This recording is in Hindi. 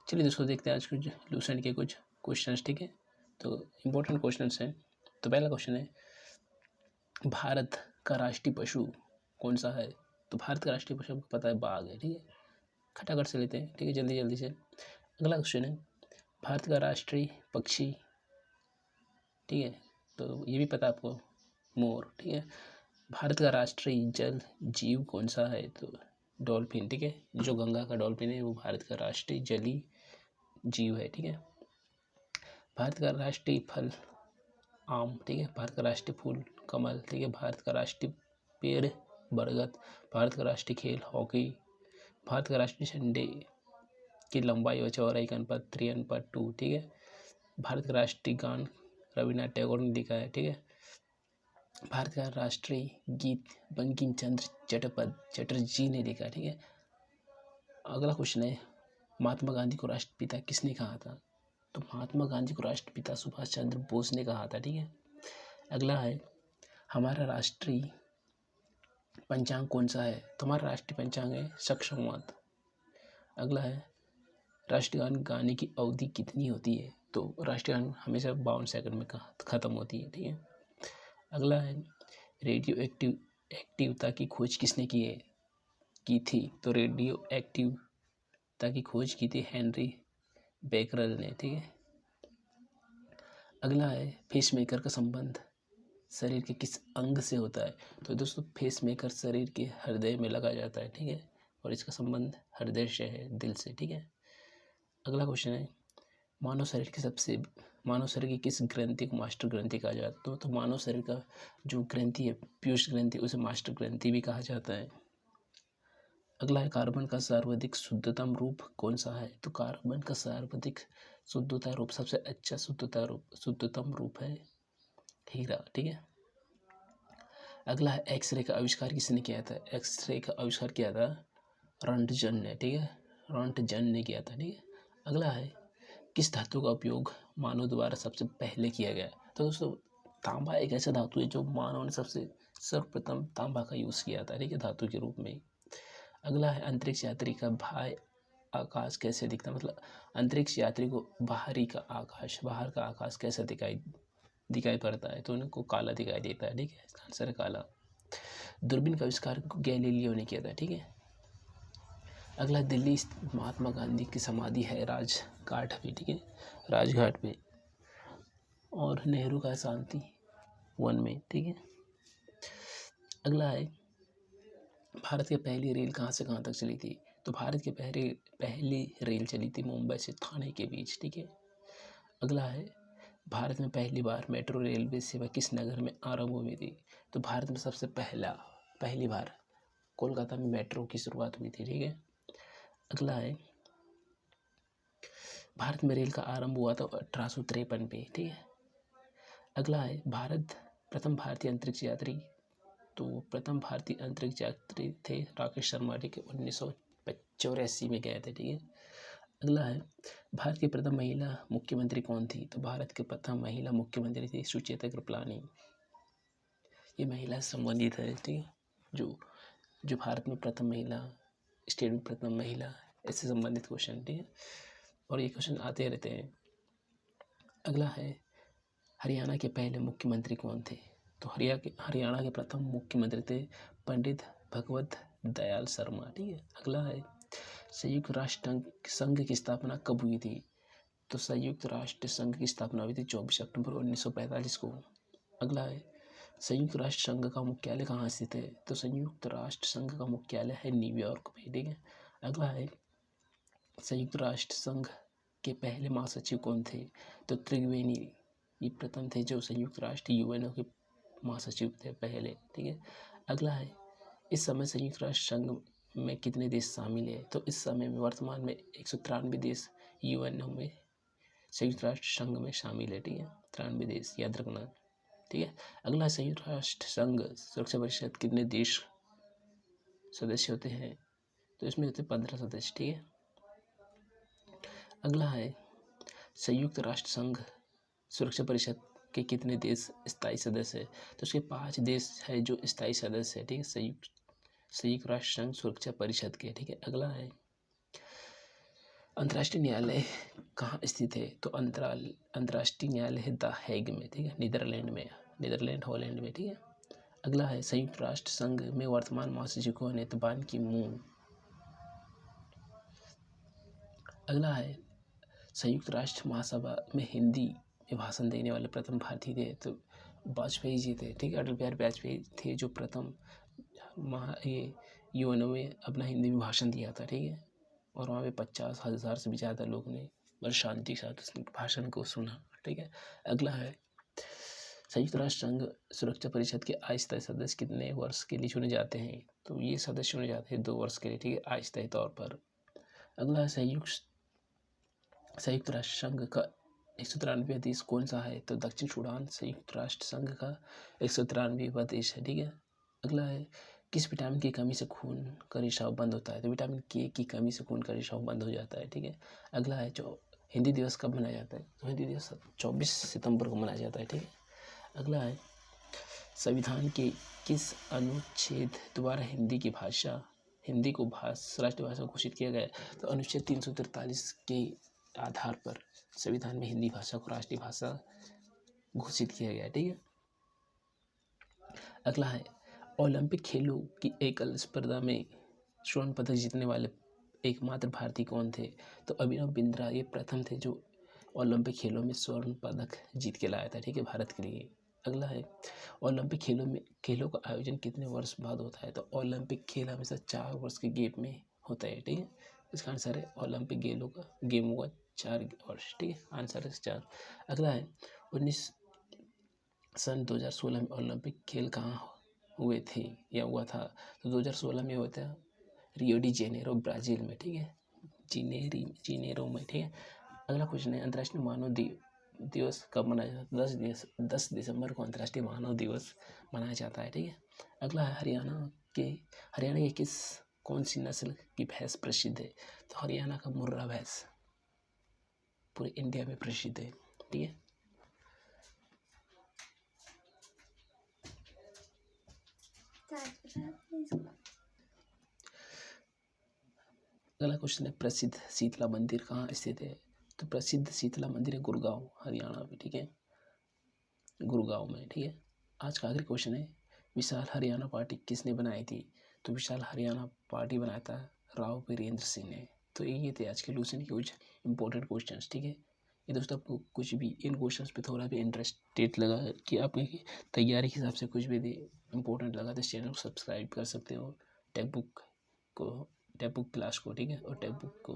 चलिए दोस्तों देखते हैं आज कुछ लूसेंट के कुछ क्वेश्चंस, ठीक है। तो इम्पोर्टेंट क्वेश्चंस हैं। तो पहला क्वेश्चन है, भारत का राष्ट्रीय पशु कौन सा है? तो भारत का राष्ट्रीय पशु आपको पता है बाघ है, ठीक है। खटाखट से लेते हैं, ठीक है, जल्दी जल्दी से। अगला क्वेश्चन है, भारत का राष्ट्रीय पक्षी, ठीक है, तो ये भी पता है आपको, मोर, ठीक है। भारत का राष्ट्रीय जल जीव कौन सा है? तो डॉल्फिन, ठीक है। जो गंगा का डॉल्फिन है वो भारत का राष्ट्रीय जलीय जीव है, ठीक है। भारत का राष्ट्रीय फल आम, ठीक है। भारत का राष्ट्रीय फूल कमल, ठीक है। भारत का राष्ट्रीय पेड़ बरगद। भारत का राष्ट्रीय खेल हॉकी। भारत का राष्ट्रीय झंडे की लंबाई और चौड़ाई का अनुपात 3:2, ठीक है। भारत का राष्ट्रीय गान रविन्द्रनाथ टैगोर ने लिखा है, ठीक है। भारत का राष्ट्रीय गीत बंकिम चंद्र चटर्जी ने लिखा है, ठीक है। अगला क्वेश्चन है, महात्मा गांधी को राष्ट्रपिता किसने कहा था? तो महात्मा गांधी को राष्ट्रपिता सुभाष चंद्र बोस ने कहा था, ठीक है। अगला है, हमारा राष्ट्रीय पंचांग कौन सा है? तो हमारा राष्ट्रीय पंचांग है शक संवत। अगला है, राष्ट्रीय गान गाने की अवधि कितनी होती है? तो राष्ट्रीय गान हमेशा 52 सेकंड में खत्म होती है, ठीक है। अगला है, रेडियो एक्टिवता की खोज किसने की थी? तो रेडियो एक्टिवता की खोज की थी हेनरी बेकरल ने, ठीक है। अगला है, पेसमेकर का संबंध शरीर के किस अंग से होता है? तो दोस्तों पेसमेकर शरीर के हृदय में लगा जाता है, ठीक है, और इसका संबंध हृदय से है, दिल से, ठीक है। अगला क्वेश्चन है, मानव शरीर की किस ग्रंथि को मास्टर ग्रंथि कहा जाता है? तो मानव शरीर का जो ग्रंथि है, पीयूष ग्रंथि, उसे मास्टर ग्रंथि भी कहा जाता है। अगला है, कार्बन का सर्वाधिक शुद्धतम रूप कौन सा है? तो कार्बन का सर्वाधिक शुद्धता रूप, सबसे अच्छा शुद्धतम रूप है हीरा, ठीक है। अगला है, एक्सरे का आविष्कार किसने किया था? एक्सरे का आविष्कार किया था रॉन्टजन ने, ठीक है, रॉन्टजन ने किया था, ठीक है। अगला है, किस धातु का उपयोग मानव द्वारा सबसे पहले किया गया? तो दोस्तों तांबा एक ऐसा धातु है जो मानव ने सबसे सर्वप्रथम तांबा का यूज़ किया था, ठीक है, धातु के रूप में। अगला है, अंतरिक्ष यात्री का बाह्य आकाश कैसे दिखता है? मतलब अंतरिक्ष यात्री को बाहर का आकाश कैसे दिखाई पड़ता है? तो उनको काला दिखाई देता है, ठीक है, इसका आंसर है काला। दूरबीन का आविष्कार गैलीलियो ने किया था, ठीक है। अगला, दिल्ली स्थित महात्मा गांधी की समाधि है राजघाट पे, ठीक है, राजघाट पे, और नेहरू का शांति वन में, ठीक है। अगला है, भारत की पहली रेल कहाँ से कहाँ तक चली थी? तो भारत की पहली रेल चली थी मुंबई से थाने के बीच, ठीक है। अगला है, भारत में पहली बार मेट्रो रेलवे सेवा किस नगर में आरंभ हुई थी? तो भारत में सबसे पहली बार कोलकाता में मेट्रो की शुरुआत हुई थी, ठीक है। अगला है, भारत में रेल का आरंभ हुआ था 1853 पे, ठीक है। अगला है, प्रथम भारतीय अंतरिक्ष यात्री, तो प्रथम भारतीय अंतरिक्ष यात्री थे राकेश शर्मा, ठीक है, 1984 में गए थे, ठीक है। अगला है, भारत की प्रथम महिला मुख्यमंत्री कौन थी? तो भारत की प्रथम महिला मुख्यमंत्री थी सुचेता कृपलानी। ये महिला से संबंधित है, ठीक है, जो भारत में प्रथम महिला, स्टेट में प्रथम महिला, इससे संबंधित क्वेश्चन, ठीक है, और ये क्वेश्चन आते रहते हैं। अगला है, हरियाणा के पहले मुख्यमंत्री कौन थे? तो हरियाणा के प्रथम मुख्यमंत्री थे पंडित भगवत दयाल शर्मा, ठीक है। अगला है, संयुक्त राष्ट्र संघ की स्थापना कब हुई थी? तो संयुक्त राष्ट्र संघ की स्थापना हुई थी 24 अक्टूबर 1945 को। अगला है, संयुक्त राष्ट्र संघ का मुख्यालय कहाँ स्थित है? तो संयुक्त राष्ट्र संघ का मुख्यालय है न्यूयॉर्क में, ठीक है। अगला है, संयुक्त राष्ट्र संघ के पहले महासचिव कौन थे? तो त्रिवेणी, ये प्रथम थे जो संयुक्त राष्ट्र यूएनओ के महासचिव थे पहले, ठीक है। अगला है, इस समय संयुक्त राष्ट्र संघ में कितने देश शामिल है? तो इस समय में वर्तमान में 193 देश यूएनओ में संयुक्त राष्ट्र संघ में शामिल है, ठीक है, 93 देश, याद रखना, ठीक है। अगला, संयुक्त राष्ट्र संघ सुरक्षा परिषद कितने देश सदस्य होते हैं? तो इसमें होते 15 सदस्य, ठीक है। अगला है, संयुक्त राष्ट्र संघ सुरक्षा परिषद के कितने देश स्थायी सदस्य है? तो उसके 5 देश है जो स्थायी सदस्य है, ठीक है, संयुक्त राष्ट्र संघ सुरक्षा परिषद के, ठीक है। अगला है, अंतर्राष्ट्रीय न्यायालय कहाँ स्थित है? तो अंतर्राष्ट्रीय न्यायालय है द हेग में, ठीक है, नीदरलैंड में, नीदरलैंड हॉलैंड में, ठीक है। अगला है संयुक्त राष्ट्र संघ में वर्तमान महासचिव कौन है? तो बान की मून। अगला है संयुक्त राष्ट्र महासभा में हिंदी में भाषण देने वाले प्रथम भारतीय थे? तो वाजपेयी जी थे, ठीक है, अटल बिहारी वाजपेयी थे जो प्रथम ये यूएनओ में अपना हिंदी में भाषण दिया था, ठीक है। और वहाँ पे 50,000 से भी ज़्यादा लोगों ने बड़े शांति के साथ उस भाषण को सुना, ठीक है। अगला है संयुक्त राष्ट्र संघ सुरक्षा परिषद के अस्थायी सदस्य कितने वर्ष के लिए चुने जाते हैं? तो ये सदस्य चुने जाते हैं 2 वर्ष के लिए, ठीक है, अस्थायी तौर पर। अगला है संयुक्त राष्ट्र संघ का 193वां देश कौन सा है? तो दक्षिण सूडान संयुक्त राष्ट्र संघ का 193वां देश है, ठीक है। अगला है किस विटामिन की कमी से खून का रिसाव बंद होता है? तो विटामिन के की कमी से खून का रिसाव बंद हो जाता है, ठीक है। अगला है जो हिंदी दिवस कब मनाया जाता है? तो हिंदी दिवस 24 सितंबर को मनाया जाता है, ठीक है। अगला है संविधान के किस अनुच्छेद द्वारा हिंदी को राष्ट्रीय भाषा घोषित किया गया? तो अनुच्छेद 343 के आधार पर संविधान में हिंदी भाषा को राष्ट्रीय भाषा घोषित किया गया, ठीक है। अगला है ओलंपिक खेलों की एकल स्पर्धा में स्वर्ण पदक जीतने वाले एकमात्र भारतीय कौन थे? तो अभिनव बिंद्रा ये प्रथम थे जो ओलंपिक खेलों में स्वर्ण पदक जीत के लाया था, ठीक है, भारत के लिए। अगला है ओलंपिक खेलों का आयोजन कितने वर्ष बाद होता है? तो ओलंपिक खेल हमेशा 4 वर्ष के गैप में होता है, ठीक है। इसका आंसर है ओलंपिक गेमों का 4 वर्ष, ठीक है, आंसर है 4। अगला है सन 2016 में ओलंपिक खेल कहाँ हुए थे या हुआ था? तो 2016 में हुआ था रियो डी जेनेरो ब्राज़ील में, ठीक है, जेनेरो में, ठीक है। अगला क्वेश्चन है अंतर्राष्ट्रीय मानव दिवस कब मनाया जाता है? 10 दिसंबर को अंतर्राष्ट्रीय मानव दिवस मनाया जाता है, ठीक है। अगला है हरियाणा के कौन सी नस्ल की भैंस प्रसिद्ध है? तो हरियाणा का मुर्रा भैंस पूरे इंडिया में प्रसिद्ध है, ठीक है। अगला क्वेश्चन है प्रसिद्ध शीतला मंदिर कहाँ स्थित है? तो प्रसिद्ध शीतला मंदिर है गुड़गांव हरियाणा में, ठीक है, गुड़गांव में, ठीक है। आज का आखिरी क्वेश्चन है विशाल हरियाणा पार्टी किसने बनाई थी? तो विशाल हरियाणा पार्टी बनाया था राव वीरेंद्र सिंह ने। तो ये थे आज के लूसेंट के कुछ इंपॉर्टेंट क्वेश्चंस, ठीक है। ये दोस्तों आपको कुछ भी इन क्वेश्चंस पे थोड़ा भी इंटरेस्टेड लगा कि आपकी तैयारी के हिसाब से कुछ भी इंपॉर्टेंट लगा तो इस चैनल को सब्सक्राइब कर सकते हो, टेक्स्ट बुक क्लास को, ठीक है, और टेक्स्ट बुक को